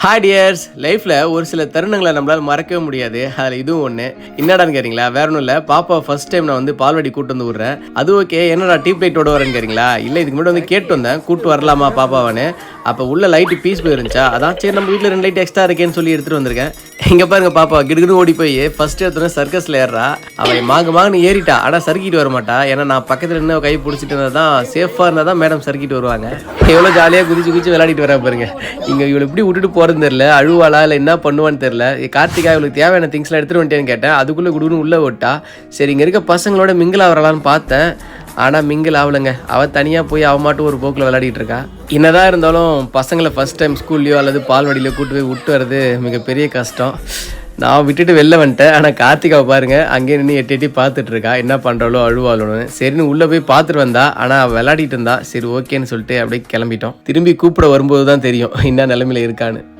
Hi tears, லைஃப்பில் ஒரு சில தருணங்களை நம்மளால் மறக்கவே முடியாது. அதில் இதுவும் ஒன்று. என்னடான்னு கேட்குறீங்களா? வேற ஒன்றும் இல்லை, பாப்பா ஃபர்ஸ்ட் டைம் நான் வந்து பால்வாடி கூட்டு வந்து விட்றேன். அது ஓகே, என்னடா டீப் லைட்டோட வரேன்னு கேட்குறீங்களா? இல்லை, இதுக்கு முன்னாடி வந்து கேட்டு வந்தேன், கூட்டு வரலாமா பாப்பாவான்னு. அப்போ உள்ள லைட்டு பீஸ் போயிருந்துச்சா, அதான் சரி நம்ம வீட்டில் 2 லைட் எக்ஸ்ட்ரா இருக்கேன்னு சொல்லி எடுத்துகிட்டு வந்திருக்கேன். இங்கே பாருங்க, பாப்பா கிடுக்குன்னு ஓடி போய் ஃபர்ஸ்ட் எடுத்தோன்னே சர்க்கஸில் ஏறா. அவன் மாங்கன்னு ஏறிட்டா, ஆனால் சறுக்கிட்டு வர மாட்டா. ஏன்னா நான் பக்கத்தில் நின்று கை பிடிச்சிட்டு இருந்தால் தான் சேஃபாக இருந்தால் தான் மேடம் சறுக்கிட்டு வருவாங்க. எவ்வளோ ஜாலியாக குதிச்சு விளையாடிட்டு வரா பாருங்க. இங்கே இவளை இப்படி விட்டுட்டு போகிறதுன்னு தெரியல, அழுவாளா இல்லை என்ன பண்ணுவான்னு தெரியல. கார்த்திகா இவளுக்கு தேவையான திங்ஸ்லாம் எடுத்துகிட்டு வந்துட்டேன்னு கேட்டேன். அதுக்குள்ளே குடுன்னு உள்ளே விட்டா. சரி, இங்கே இருக்க பசங்களோட மிங்கில் வரலான்னு பார்த்தேன். ஆனால் மிங்கில் ஆகலைங்க. அவள் தனியாக போய் அவள் மாட்டும் ஒரு போக்கில் விளையாடிட்டு இருக்கா. என்னதான் இருந்தாலும் பசங்களை ஃபஸ்ட் டைம் ஸ்கூல்லையோ அல்லது பால்வாடியிலையோ கூட்டு போய் விட்டு வர்றது மிகப்பெரிய கஷ்டம். நான் விட்டுட்டு வெளில வந்துட்டேன். ஆனால் கார்த்திகாவை பாருங்கள், அங்கேயே நின்று எட்டி பார்த்துட்டு இருக்கா, என்ன பண்ணுறாளோ அழுவாளோன்னு. சரின்னு உள்ளே போய் பார்த்துட்டு வந்தா. ஆனால் விளையாடிட்டு இருந்தா. சரி ஓகேன்னு சொல்லிட்டு அப்படியே கிளம்பிட்டோம். திரும்பி கூப்பிட வரும்போது தான் தெரியும் என்ன நிலைமையில இருக்கான்னு.